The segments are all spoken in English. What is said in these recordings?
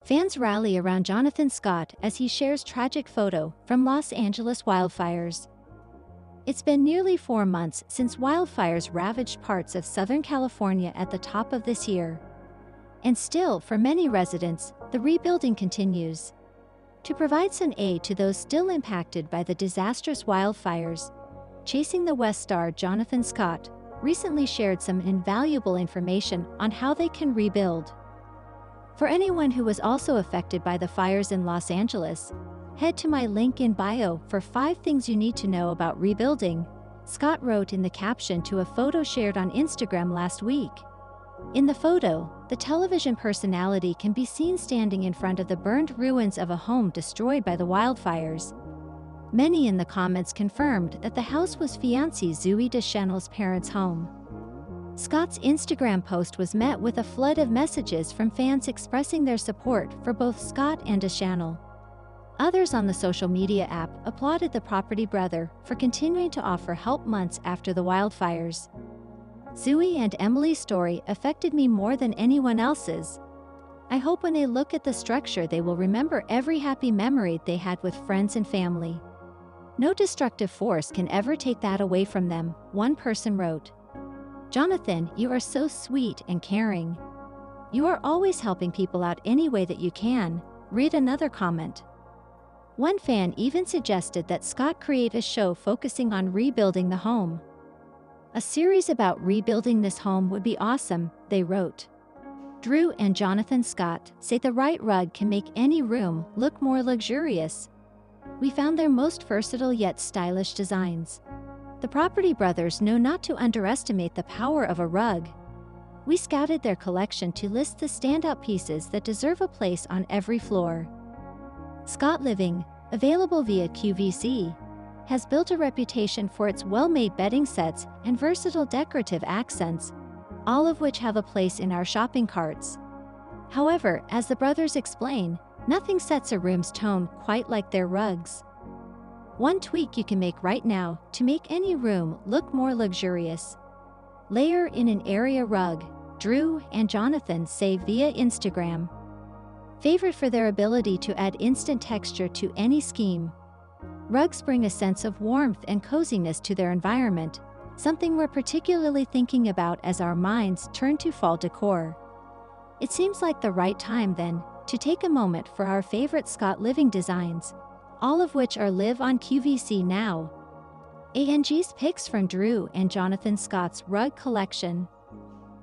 Fans rally around Jonathan Scott as he shares tragic photo from Los Angeles wildfires. It's been nearly 4 months since wildfires ravaged parts of Southern California at the top of this year. And still, for many residents, the rebuilding continues. To provide some aid to those still impacted by the disastrous wildfires, Chasing the West star Jonathan Scott recently shared some invaluable information on how they can rebuild. For anyone who was also affected by the fires in Los Angeles, head to my link in bio for 5 things you need to know about rebuilding, Scott wrote in the caption to a photo shared on Instagram last week. In the photo, the television personality can be seen standing in front of the burned ruins of a home destroyed by the wildfires. Many in the comments confirmed that the house was fiancée Zooey Jonathan's parents' home. Scott's Instagram post was met with a flood of messages from fans expressing their support for both Scott and Jonathan. Others on the social media app applauded the property brother for continuing to offer help months after the wildfires. Zooey and Emily's story affected me more than anyone else's. I hope when they look at the structure they will remember every happy memory they had with friends and family. No destructive force can ever take that away from them, one person wrote. Jonathan, you are so sweet and caring. You are always helping people out any way that you can, read another comment. One fan even suggested that Scott create a show focusing on rebuilding the home. A series about rebuilding this home would be awesome, they wrote. Drew and Jonathan Scott say the right rug can make any room look more luxurious. We found their most versatile yet stylish designs. The property brothers know not to underestimate the power of a rug. We scouted their collection to list the standout pieces that deserve a place on every floor. Scott Living, available via QVC, has built a reputation for its well-made bedding sets and versatile decorative accents, all of which have a place in our shopping carts. However, as the brothers explain, nothing sets a room's tone quite like their rugs. One tweak you can make right now to make any room look more luxurious. Layer in an area rug, Drew and Jonathan say via Instagram. Favored for their ability to add instant texture to any scheme. Rugs bring a sense of warmth and coziness to their environment, something we're particularly thinking about as our minds turn to fall decor. It seems like the right time then to take a moment for our favorite Scott Living designs, all of which are live on QVC now. ANG's picks from Drew and Jonathan Scott's rug collection.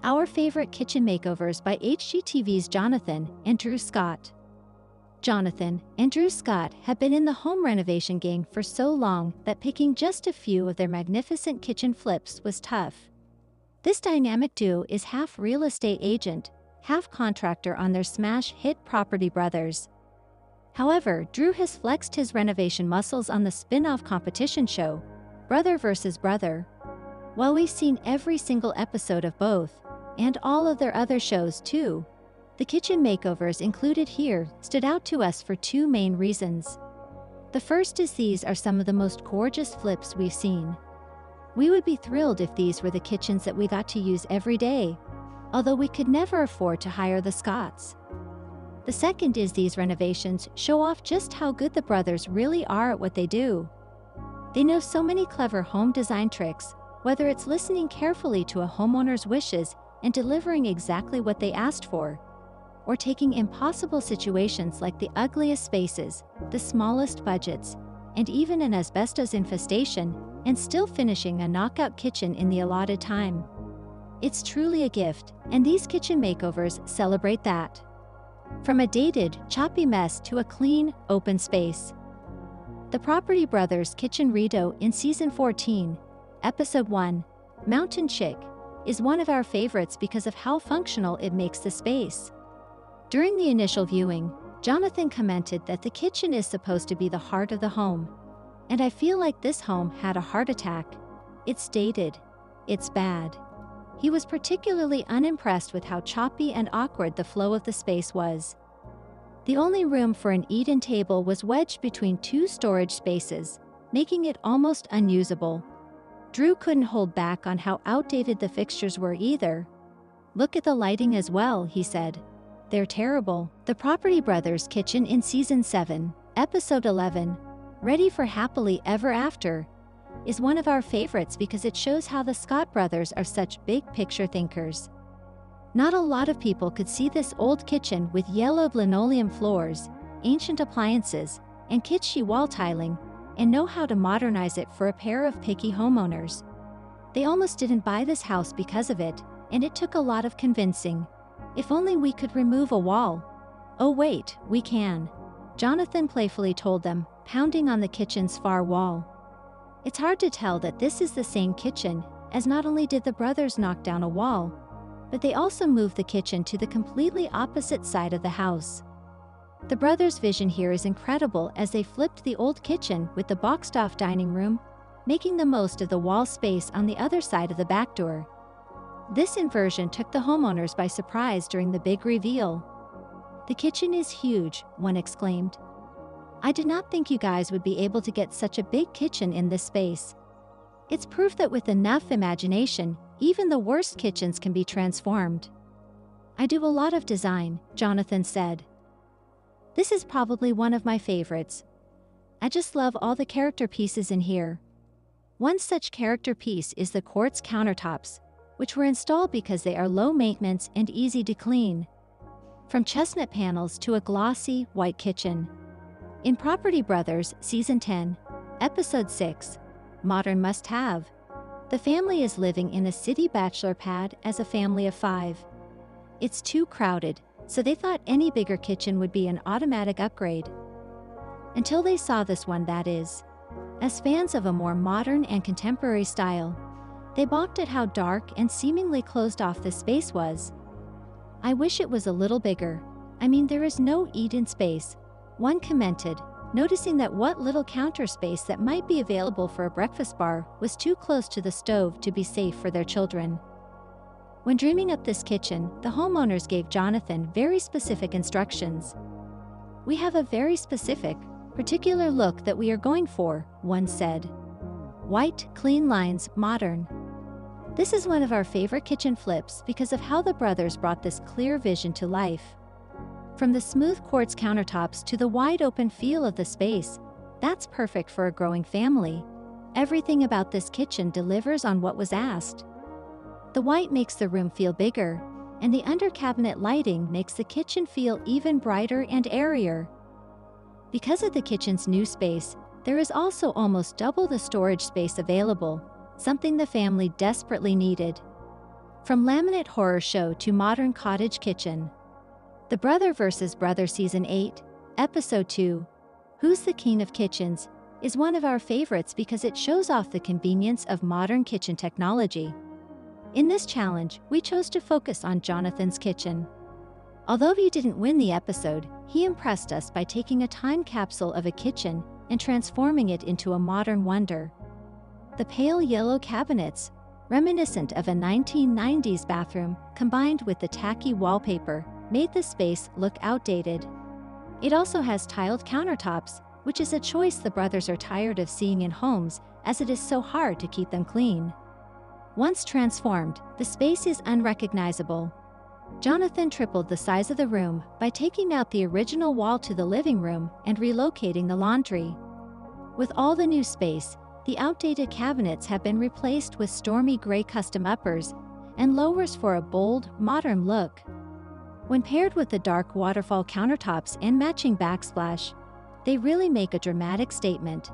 Our favorite kitchen makeovers by HGTV's Jonathan and Drew Scott. Jonathan and Drew Scott have been in the home renovation game for so long that picking just a few of their magnificent kitchen flips was tough. This dynamic duo is half real estate agent, half contractor on their smash hit Property Brothers. However, Drew has flexed his renovation muscles on the spin-off competition show, Brother vs. Brother. While we've seen every single episode of both, and all of their other shows too, the kitchen makeovers included here stood out to us for 2 main reasons. The first is these are some of the most gorgeous flips we've seen. We would be thrilled if these were the kitchens that we got to use every day, although we could never afford to hire the Scotts. The second is these renovations show off just how good the brothers really are at what they do. They know so many clever home design tricks, whether it's listening carefully to a homeowner's wishes and delivering exactly what they asked for, or taking impossible situations like the ugliest spaces, the smallest budgets, and even an asbestos infestation, and still finishing a knockout kitchen in the allotted time. It's truly a gift, and these kitchen makeovers celebrate that. From a dated, choppy mess to a clean, open space. The Property Brothers Kitchen Redo in Season 14, Episode 1, Mountain Chick, is one of our favorites because of how functional it makes the space. During the initial viewing, Jonathan commented that the kitchen is supposed to be the heart of the home. And I feel like this home had a heart attack. It's dated. It's bad. He was particularly unimpressed with how choppy and awkward the flow of the space was. The only room for an eat-in table was wedged between 2 storage spaces, making it almost unusable. Drew couldn't hold back on how outdated the fixtures were either. Look at the lighting as well, he said. they're terrible. The Property Brothers Kitchen in Season 7, Episode 11, Ready for Happily Ever After, is one of our favorites because it shows how the Scott brothers are such big picture thinkers. Not a lot of people could see this old kitchen with yellowed linoleum floors, ancient appliances, and kitschy wall tiling, and know how to modernize it for a pair of picky homeowners. They almost didn't buy this house because of it, and it took a lot of convincing. If only we could remove a wall. Oh wait, we can. Jonathan playfully told them, pounding on the kitchen's far wall. It's hard to tell that this is the same kitchen, as not only did the brothers knock down a wall, but they also moved the kitchen to the completely opposite side of the house. The brothers' vision here is incredible as they flipped the old kitchen with the boxed-off dining room, making the most of the wall space on the other side of the back door. This inversion took the homeowners by surprise during the big reveal. "The kitchen is huge," one exclaimed. "I did not think you guys would be able to get such a big kitchen in this space." It's proof that with enough imagination, even the worst kitchens can be transformed. "I do a lot of design," Jonathan said. "This is probably one of my favorites. I just love all the character pieces in here." One such character piece is the quartz countertops, which were installed because they are low maintenance and easy to clean. From chestnut panels to a glossy, white kitchen. In Property Brothers Season 10, Episode 6, Modern Must-Have, the family is living in a city bachelor pad as a family of 5. It's too crowded, so they thought any bigger kitchen would be an automatic upgrade. Until they saw this one, that is. As fans of a more modern and contemporary style, they balked at how dark and seemingly closed off the space was. "I wish it was a little bigger. I mean, there is no eat-in space," one commented, noticing that what little counter space that might be available for a breakfast bar was too close to the stove to be safe for their children. When dreaming up this kitchen, the homeowners gave Jonathan very specific instructions. "We have a very specific, particular look that we are going for," one said. "White, clean lines, modern." This is one of our favorite kitchen flips because of how the brothers brought this clear vision to life. From the smooth quartz countertops to the wide-open feel of the space, that's perfect for a growing family. Everything about this kitchen delivers on what was asked. The white makes the room feel bigger, and the under-cabinet lighting makes the kitchen feel even brighter and airier. Because of the kitchen's new space, there is also almost double the storage space available, something the family desperately needed. From laminate horror show to modern cottage kitchen. The Brother vs. Brother Season 8, Episode 2, Who's the King of Kitchens, is one of our favorites because it shows off the convenience of modern kitchen technology. In this challenge, we chose to focus on Jonathan's kitchen. Although he didn't win the episode, he impressed us by taking a time capsule of a kitchen and transforming it into a modern wonder. The pale yellow cabinets, reminiscent of a 1990s bathroom, combined with the tacky wallpaper, made the space look outdated. It also has tiled countertops, which is a choice the brothers are tired of seeing in homes as it is so hard to keep them clean. Once transformed, the space is unrecognizable. Jonathan tripled the size of the room by taking out the original wall to the living room and relocating the laundry. With all the new space, the outdated cabinets have been replaced with stormy gray custom uppers and lowers for a bold, modern look. When paired with the dark waterfall countertops and matching backsplash, they really make a dramatic statement.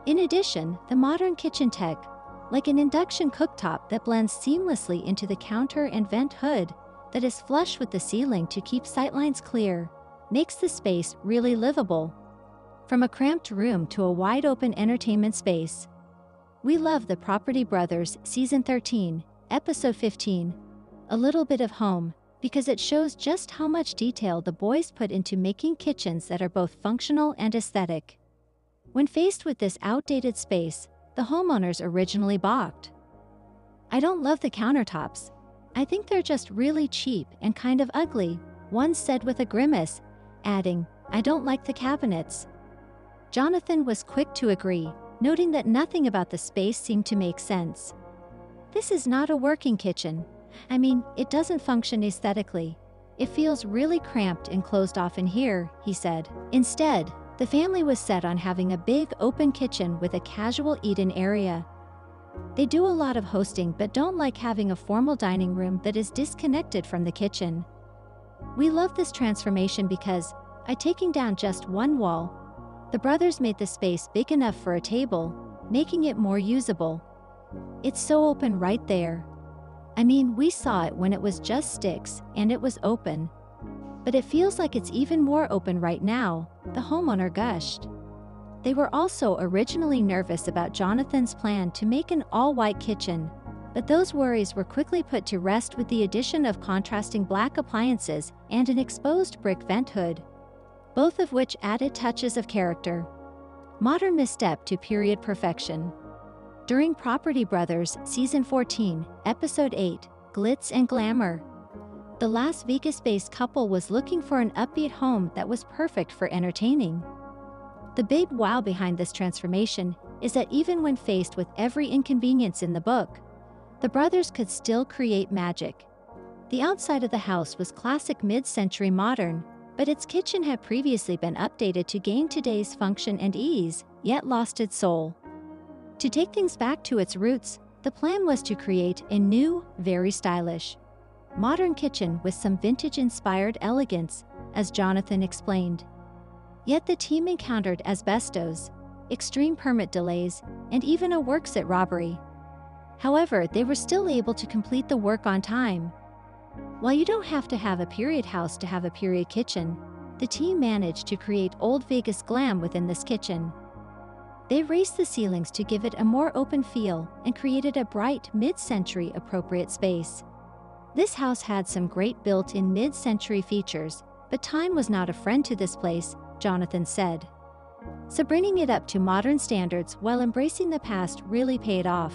In addition, the modern kitchen tech, like an induction cooktop that blends seamlessly into the counter and vent hood that is flush with the ceiling to keep sightlines clear, makes the space really livable. From a cramped room to a wide-open entertainment space. We love the Property Brothers Season 13, Episode 15, A Little Bit of Home, because it shows just how much detail the boys put into making kitchens that are both functional and aesthetic. When faced with this outdated space, the homeowners originally balked. "I don't love the countertops. I think they're just really cheap and kind of ugly," one said with a grimace, adding, "I don't like the cabinets." Jonathan was quick to agree, noting that nothing about the space seemed to make sense. "This is not a working kitchen. I mean, it doesn't function aesthetically. "It feels really cramped and closed off in here," he said. Instead, the family was set on having a big open kitchen with a casual eat-in area. They do a lot of hosting but don't like having a formal dining room that is disconnected from the kitchen. "We love this transformation because, by taking down just one wall, the brothers made the space big enough for a table, making it more usable. It's so open right there. I mean, we saw it when it was just sticks and it was open. But it feels like it's even more open right now," the homeowner gushed. They were also originally nervous about Jonathan's plan to make an all-white kitchen, but those worries were quickly put to rest with the addition of contrasting black appliances and an exposed brick vent hood, both of which added touches of character. Modern misstep to period perfection. During Property Brothers Season 14, Episode 8, Glitz and Glamour, the Las Vegas-based couple was looking for an upbeat home that was perfect for entertaining. The big wow behind this transformation is that even when faced with every inconvenience in the book, the brothers could still create magic. The outside of the house was classic mid-century modern, but its kitchen had previously been updated to gain today's function and ease, yet lost its soul. To take things back to its roots, the plan was to create a new, very stylish, modern kitchen with some vintage-inspired elegance, as Jonathan explained. Yet the team encountered asbestos, extreme permit delays, and even a work-site robbery. However, they were still able to complete the work on time. While you don't have to have a period house to have a period kitchen, the team managed to create old Vegas glam within this kitchen. They raised the ceilings to give it a more open feel and created a bright, mid-century appropriate space. This house had some great built-in mid-century features, but time was not a friend to this place, Jonathan said. So bringing it up to modern standards while embracing the past really paid off.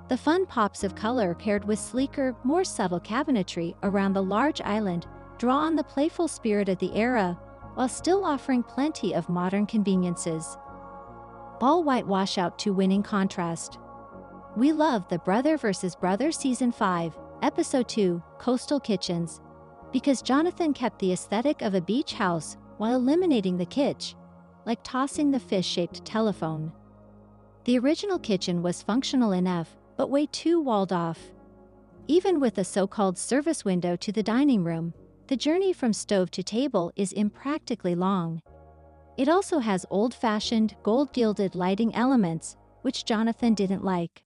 The fun pops of color paired with sleeker, more subtle cabinetry around the large island draw on the playful spirit of the era, while still offering plenty of modern conveniences. All white washout to winning contrast. We love the Brother vs. Brother Season 5, Episode 2, Coastal Kitchens, because Jonathan kept the aesthetic of a beach house while eliminating the kitsch, like tossing the fish-shaped telephone. The original kitchen was functional enough, but way too walled off. Even with a so-called service window to the dining room, the journey from stove to table is impractically long. It also has old-fashioned, gold-gilded lighting elements, which Jonathan didn't like.